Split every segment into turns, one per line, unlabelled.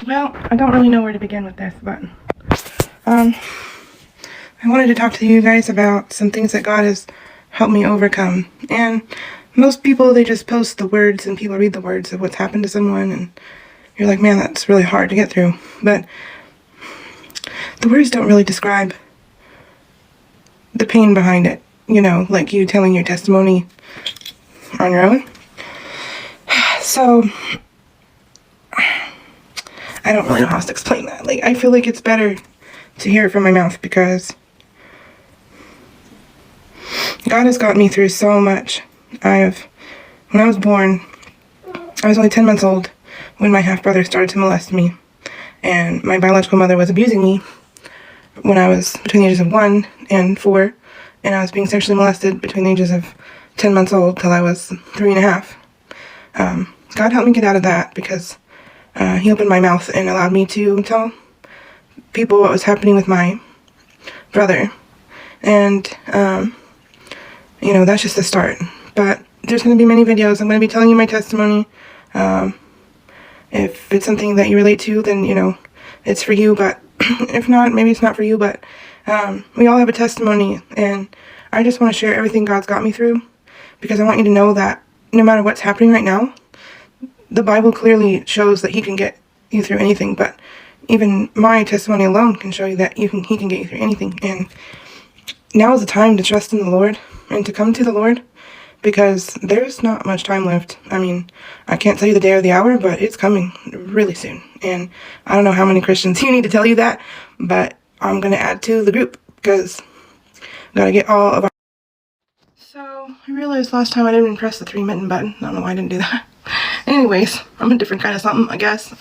Well, I don't really know where to begin with this, but I wanted to talk to you guys about some things that God has helped me overcome. And most people, they just post the words and people read the words of what's happened to someone, and you're like, man, that's really hard to get through. But the words don't really describe the pain behind it, you know, like you telling your testimony on your own. So I don't really know how else to explain that. Like, I feel like it's better to hear it from my mouth, because God has got me through so much. When I was born, I was only 10 months old when my half-brother started to molest me. And my biological mother was abusing me when I was between the ages of 1 and 4. And I was being sexually molested between the ages of 10 months old till I was 3.5. God helped me get out of that, because he opened my mouth and allowed me to tell people what was happening with my brother. And, you know, that's just the start. But there's going to be many videos. I'm going to be telling you my testimony. If it's something that you relate to, then, you know, it's for you. But if not, maybe it's not for you. But we all have a testimony. And I just want to share everything God's got me through, because I want you to know that no matter what's happening right now, the Bible clearly shows that he can get you through anything. But even my testimony alone can show you that he can get you through anything. And now is the time to trust in the Lord and to come to the Lord, because there's not much time left. I mean, I can't tell you the day or the hour, but it's coming really soon. And I don't know how many Christians you need to tell you that, but I'm going to add to the group, because I've got to get all of our... So, I realized last time I didn't even press the 3-mitten button. I don't know why I didn't do that. Anyways, I'm a different kind of something, I guess.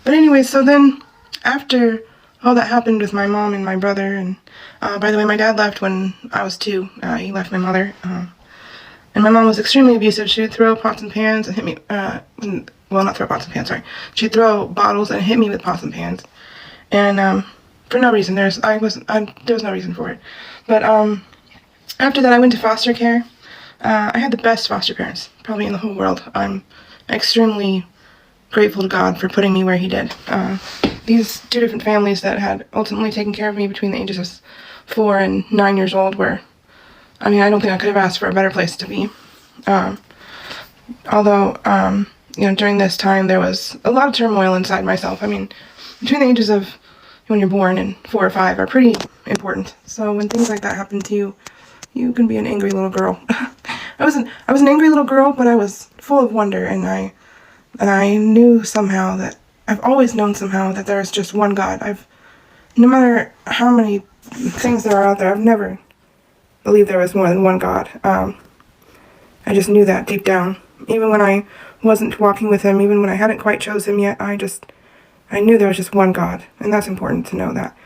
But anyways, so then, after all that happened with my mom and my brother, and by the way, my dad left when I was 2. He left my mother. And my mom was extremely abusive. She would throw pots and pans and hit me, well, not throw pots and pans, sorry. She'd throw bottles and hit me with pots and pans. And for no reason. There was no reason for it. But after that, I went to foster care. I had the best foster parents, probably in the whole world. I'm extremely grateful to God for putting me where he did. These 2 different families that had ultimately taken care of me between the ages of 4 and 9 years old were, I mean, I don't think I could have asked for a better place to be. Although, you know, during this time, there was a lot of turmoil inside myself. I mean, between the ages of when you're born and 4 or 5 are pretty important. So when things like that happen to you, you can be an angry little girl. I was an angry little girl, but I was full of wonder, and I knew somehow that, I've always known somehow that there is just one God. No matter how many things there are out there, I've never believed there was more than one God. I just knew that deep down. Even when I wasn't walking with him, even when I hadn't quite chose him yet, I knew there was just one God, and that's important to know that.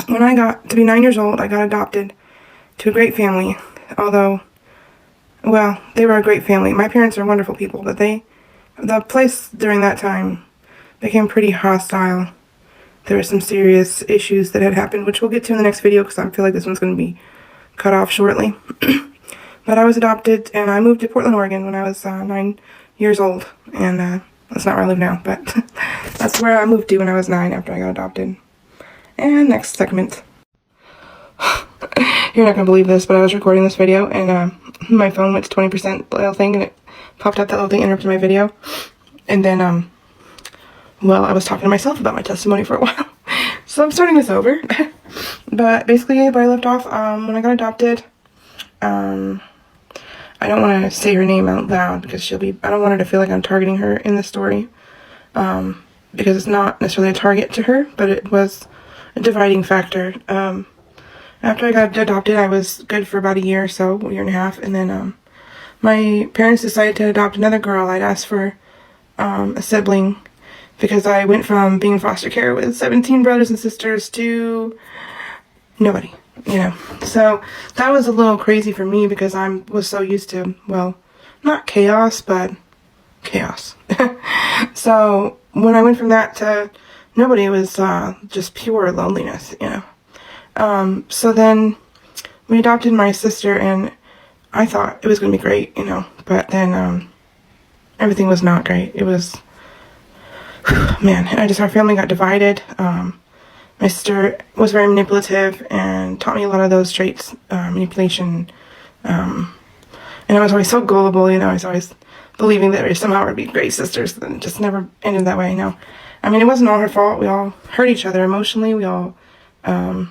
When I got to be 9 years old, I got adopted to a great family, although, well, they were a great family. My parents are wonderful people, but the place during that time became pretty hostile. There were some serious issues that had happened, which we'll get to in the next video, because I feel like this one's going to be cut off shortly. But I was adopted, and I moved to Portland, Oregon when I was 9 years old, and that's not where I live now, but that's where I moved to when I was 9 after I got adopted. And next segment. You're not going to believe this, but I was recording this video, and my phone went to 20% little thing, and it popped up that little thing, interrupted my video. And then, well, I was talking to myself about my testimony for a while. So I'm starting this over. But basically, where I left off, when I got adopted, I don't want to say her name out loud, because I don't want her to feel like I'm targeting her in the story. Because it's not necessarily a target to her, but it was a dividing factor. After I got adopted, I was good for about a year or so, a year and a half, and then my parents decided to adopt another girl. I'd asked for a sibling, because I went from being in foster care with 17 brothers and sisters to nobody, you know. So that was a little crazy for me, because I was so used to, well, not chaos, but chaos. So when I went from that to nobody, it was just pure loneliness, you know. So then we adopted my sister, and I thought it was going to be great, you know, but then everything was not great. It was man, our family got divided. My sister was very manipulative and taught me a lot of those traits, manipulation, and I was always so gullible, you know. I was always believing that we somehow would be great sisters, and it just never ended that way, you know. I mean, it wasn't all her fault. We all hurt each other emotionally. We all, it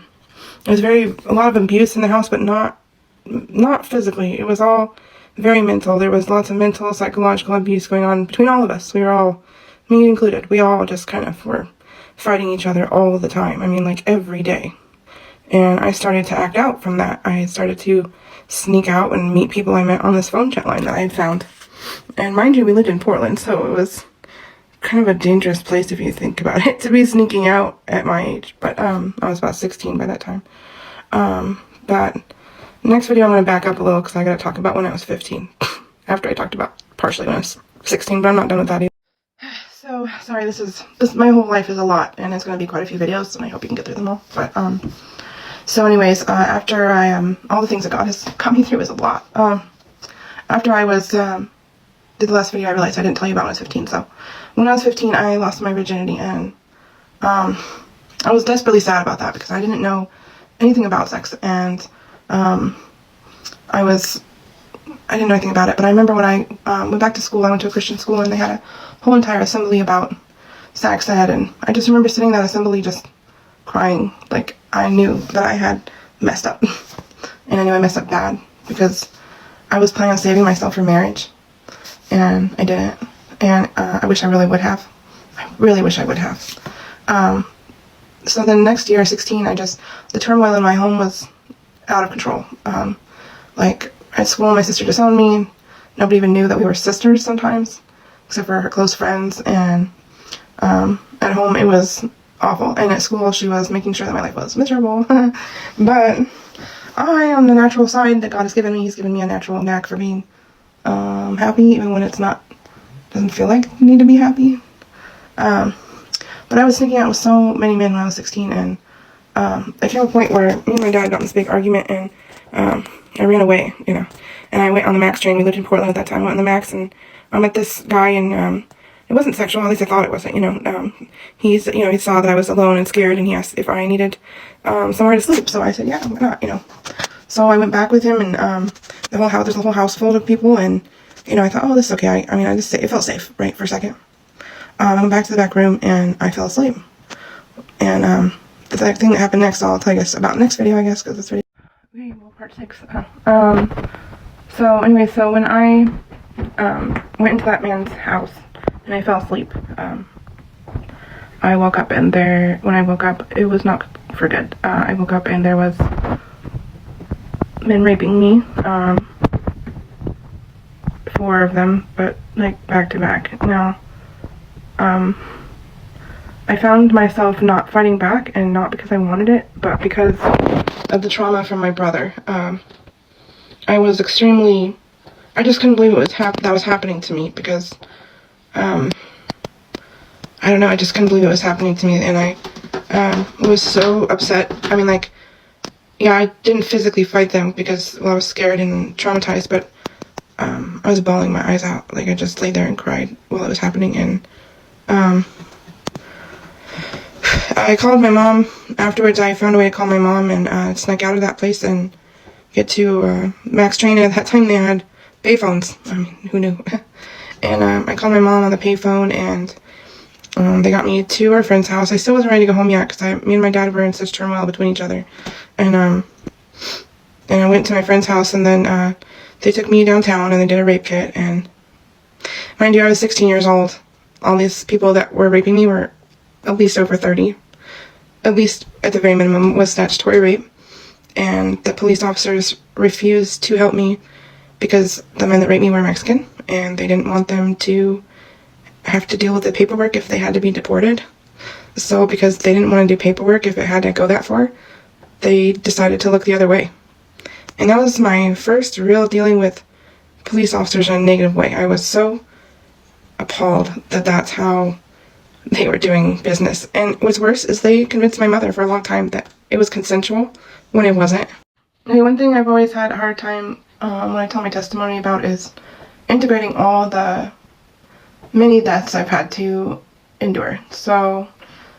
was a lot of abuse in the house, but not physically. It was all very mental. There was lots of mental, psychological abuse going on between all of us. We were all, me included, we all just kind of were fighting each other all the time. I mean, like every day. And I started to act out from that. I started to sneak out and meet people I met on this phone chat line that I had found. And mind you, we lived in Portland, so it was kind of a dangerous place if you think about it, to be sneaking out at my age. But I was about 16 by that time. But next video I'm going to back up a little because I got to talk about when I was 15. After I talked about partially when I was 16, but I'm not done with that either. So, sorry, my whole life is a lot, and it's going to be quite a few videos, and I hope you can get through them all. But, so anyways, after all the things that God has got me through is a lot. After I did the last video, I realized I didn't tell you about when I was 15, so when I was 15, I lost my virginity, and, I was desperately sad about that, because I didn't know anything about sex, and, I didn't know anything about it, but I remember when I went back to school, I went to a Christian school, and they had a whole entire assembly about sex ed, and I just remember sitting in that assembly just crying, like I knew that I had messed up, and I knew I messed up bad, because I was planning on saving myself for marriage, and I didn't, and I wish I really would have. I really wish I would have. So then next year, 16, the turmoil in my home was out of control. Like, at school, my sister disowned me. Nobody even knew that we were sisters sometimes, except for her close friends, and at home it was awful, and at school she was making sure that my life was miserable. But on the natural side that God has given me, He's given me a natural knack for being happy, even when doesn't feel like I need to be happy. But I was sneaking out with so many men when I was 16, and I came to a point where me and my dad got in this big argument, and I ran away, you know, and I went on the Max train. We lived in Portland at that time. I went on the Max, and I met this guy, and it wasn't sexual, at least I thought it wasn't, you know. He saw that I was alone and scared, and he asked if I needed somewhere to sleep, so I said, yeah, why not, you know. So I went back with him, and there's a whole house full of people, and, you know, I thought, oh, this is okay. It felt safe, right, for a second. I went back to the back room, and I fell asleep. And the thing that happened next, I'll tell you guys about next video, I guess, because this video. Okay, well, part 6. So anyway, so when I went into that man's house and I fell asleep, I woke up, and when I woke up, it was not for good. I woke up and there was men raping me, 4 of them, but like back to back. Now, I found myself not fighting back, and not because I wanted it, but because of the trauma from my brother. I just couldn't believe that was happening to me, because, I don't know, I just couldn't believe it was happening to me, and I was so upset. I mean, like, yeah, I didn't physically fight them because, well, I was scared and traumatized, but I was bawling my eyes out. Like, I just lay there and cried while it was happening, and I called my mom. Afterwards, I found a way to call my mom and snuck out of that place and get to Max train. And at that time, they had payphones. I mean, who knew? And I called my mom on the payphone, and they got me to our friend's house. I still wasn't ready to go home yet because me and my dad were in such turmoil between each other. And I went to my friend's house, and then they took me downtown and they did a rape kit. And mind you, I was 16 years old. All these people that were raping me were at least over 30. At least, at the very minimum, was statutory rape. And the police officers refused to help me because the men that raped me were Mexican, and they didn't want them to have to deal with the paperwork if they had to be deported. So because they didn't want to do paperwork if it had to go that far, they decided to look the other way. And that was my first real dealing with police officers in a negative way. I was so appalled that that's how they were doing business. And what's worse is they convinced my mother for a long time that it was consensual when it wasn't. Okay, one thing I've always had a hard time when I tell my testimony about is integrating all the many deaths I've had to endure. So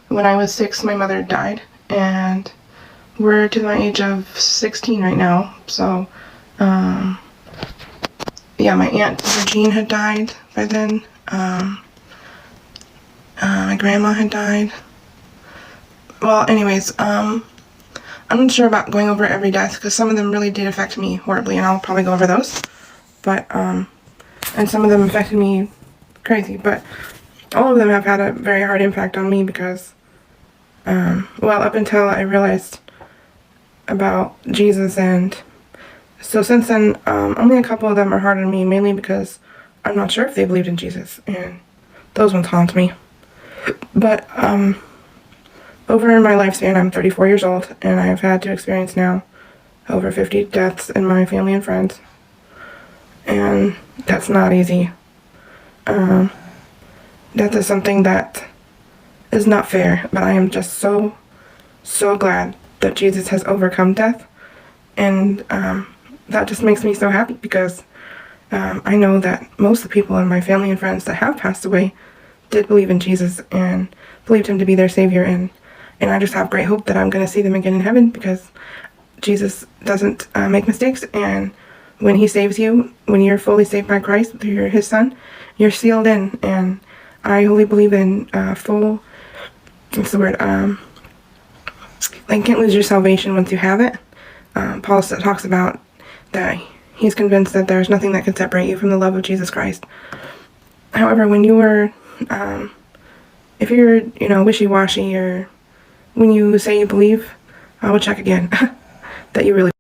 when I was 6, my mother died, and we're to the age of 16 right now. So yeah, my Aunt Virginia had died by then. My grandma had died. Well, anyways, I'm not sure about going over every death, because some of them really did affect me horribly, and I'll probably go over those. But, and some of them affected me crazy, but all of them have had a very hard impact on me because, well, up until I realized about Jesus, and so since then, only a couple of them are hard on me, mainly because I'm not sure if they believed in Jesus, and those ones haunt me. But, over my lifespan, I'm 34 years old, and I have had to experience now over 50 deaths in my family and friends, and that's not easy. Death is something that is not fair, but I am just so glad that Jesus has overcome death, and that just makes me so happy, because I know that most of the people in my family and friends that have passed away did believe in Jesus and believed him to be their savior, and I just have great hope that I'm going to see them again in heaven, because Jesus doesn't make mistakes, and when he saves you, when you're fully saved by Christ through his son, you're sealed in, and I wholly believe in full, what's the word, like, you can't lose your salvation once you have it. Paul talks about that he's convinced that there's nothing that can separate you from the love of Jesus Christ. However, when you were, if you're, wishy-washy, or when you say you believe, I will check again that you really.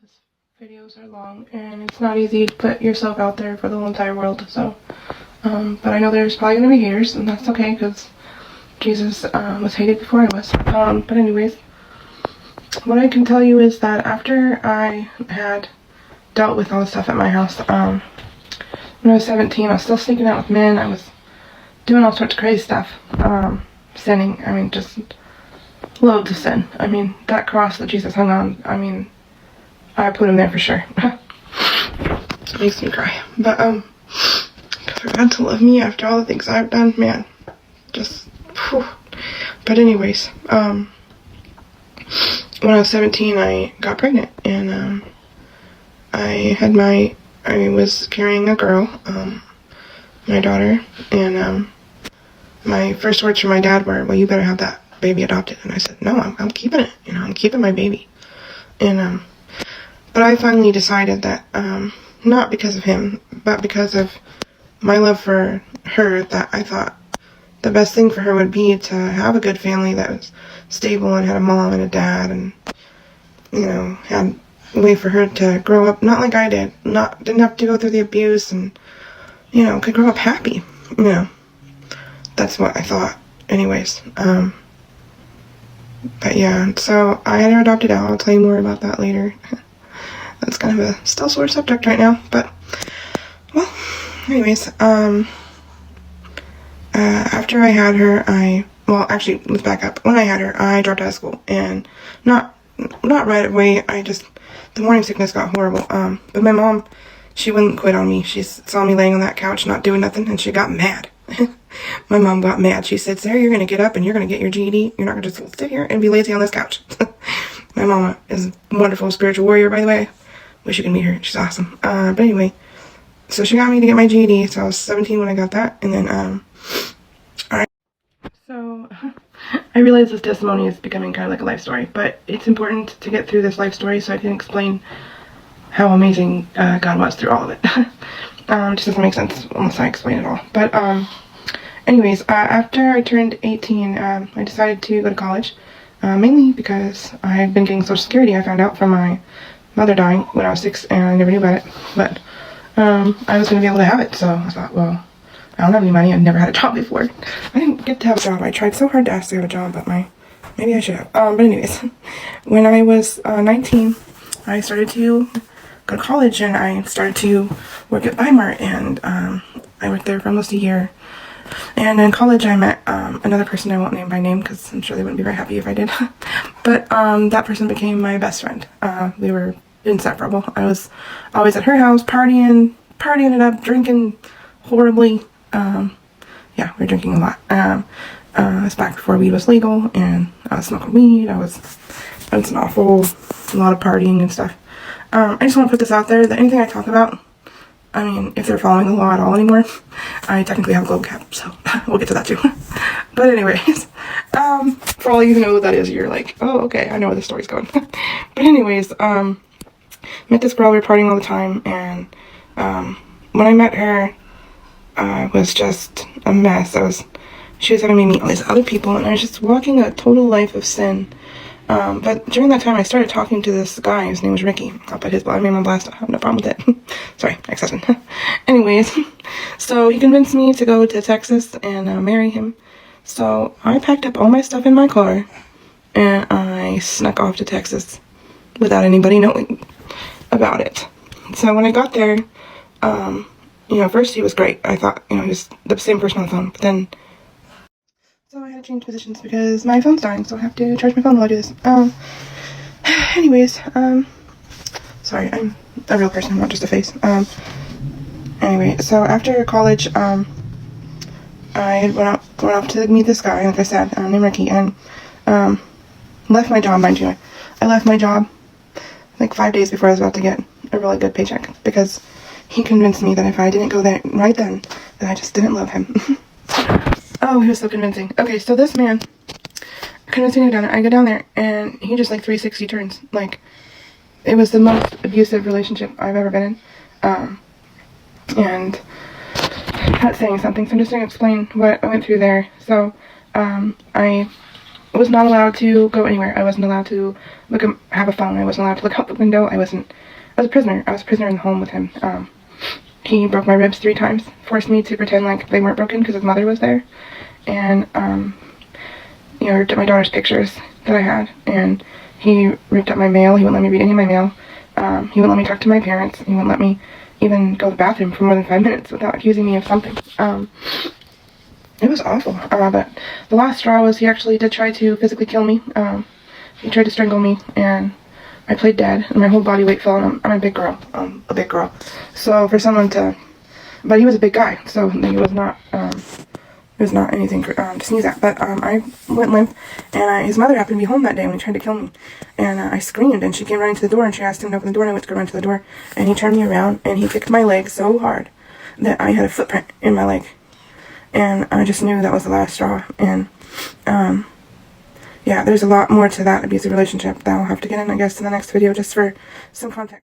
These videos are long, and it's not easy to put yourself out there for the whole entire world, so, but I know there's probably going to be haters, and that's okay, because Jesus was hated before I was. But anyways, what I can tell you is that after I had dealt with all the stuff at my house, when I was 17, I was still sneaking out with men. I was doing all sorts of crazy stuff, sinning. I mean, just loads of sin. I mean, that cross that Jesus hung on, I mean, I put him there for sure. It makes me cry. But, for God to love me after all the things I've done, man, just, whew. But anyways, when I was 17, I got pregnant, and, I was carrying a girl, my daughter, and, my first words from my dad were, well, you better have that baby adopted. And I said, no, I'm keeping it, I'm keeping my baby. And, but I finally decided that, not because of him, but because of my love for her, that I thought the best thing for her would be to have a good family that was stable and had a mom and a dad, and, had a way for her to grow up, not like I did, didn't have to go through the abuse, and, could grow up happy, That's what I thought, anyways. But yeah, so I had her adopted out. I'll tell you more about that later. That's kind of a still sore subject right now, but, well, anyways, after I had her, actually, let's back up. When I had her, I dropped out of school, and not right away, the morning sickness got horrible, but my mom, she wouldn't quit on me. She saw me laying on that couch not doing nothing, and she got mad. My mom got mad. She said, Sarah, you're going to get up and you're going to get your GED. You're not going to just sit here and be lazy on this couch. My mama is a wonderful spiritual warrior, by the way. Wish you could meet her. She's awesome. But anyway, so she got me to get my GED. So I was 17 when I got that. And then, alright. So, I realize this testimony is becoming kind of like a life story, but it's important to get through this life story so I can explain how amazing God was through all of it. Just doesn't make sense unless I explain it all. But, anyways, after I turned 18, I decided to go to college, mainly because I had been getting Social Security. I found out from my mother dying when I was 6, and I never knew about it, but I was going to be able to have it, so I thought, well, I don't have any money. I've never had a job before. I didn't get to have a job. I tried so hard to ask to have a job, but maybe I should have. But anyways, when I was 19, I started to go to college, and I started to work at Weimar, and I worked there for almost a year. And in college, I met another person I won't name by name, because I'm sure they wouldn't be very happy if I did. But that person became my best friend. We were inseparable. I was always at her house partying it up, drinking horribly, yeah, we were drinking a lot. It's back before weed was legal, and I was smoking weed. It was an awful lot of partying and stuff. I just want to put this out there that anything I talk about, I mean, if they're following the law at all anymore, I technically have a global cap, so we'll get to that too. But anyways, for all you who know what that is, you're like, oh, okay, I know where the story's going. But anyways, met this girl, we were partying all the time, and when I met her, I was just a mess. She was having me meet all these other people, and I was just walking a total life of sin. But during that time, I started talking to this guy. His name was Ricky. I'll put his name on blast. I have no problem with it. Sorry, ex-husband. Anyways, so he convinced me to go to Texas and marry him. So I packed up all my stuff in my car, and I snuck off to Texas without anybody knowing about it. So when I got there, first he was great. I thought, he was the same person on the phone, but then... So I had to change positions because my phone's dying, so I have to charge my phone while I do this. Anyways, sorry, I'm a real person, not just a face. Anyway, so after college, I went off to meet this guy, like I said, named Ricky, and left my job, mind you. I left my job like 5 days before I was about to get a really good paycheck, because he convinced me that if I didn't go there right then, that I just didn't love him. Oh, he was so convincing. Okay, so this man convinced me to go down there. I go down there, and he just, 360 turns. It was the most abusive relationship I've ever been in. And that's saying something, so I'm just going to explain what I went through there. So, I was not allowed to go anywhere. I wasn't allowed to have a phone. I wasn't allowed to look out the window. I was a prisoner. I was a prisoner in the home with him. He broke my ribs 3 times, forced me to pretend like they weren't broken because his mother was there, and, ripped up my daughter's pictures that I had, and he ripped up my mail. He wouldn't let me read any of my mail. He wouldn't let me talk to my parents. He wouldn't let me even go to the bathroom for more than 5 minutes without accusing me of something. It was awful, but the last straw was he actually did try to physically kill me. He tried to strangle me, and I played dead, and my whole body weight fell, and I'm a big girl. So for someone to, but he was a big guy, so he was not, it was not anything to sneeze at. But I went limp, and his mother happened to be home that day when he tried to kill me, and I screamed, and she came running to the door, and she asked him to open the door, and I went to go run to the door, and he turned me around, and he kicked my leg so hard that I had a footprint in my leg, and I just knew that was the last straw. And yeah, there's a lot more to that abusive relationship that I'll have to get in, I guess, in the next video, just for some context.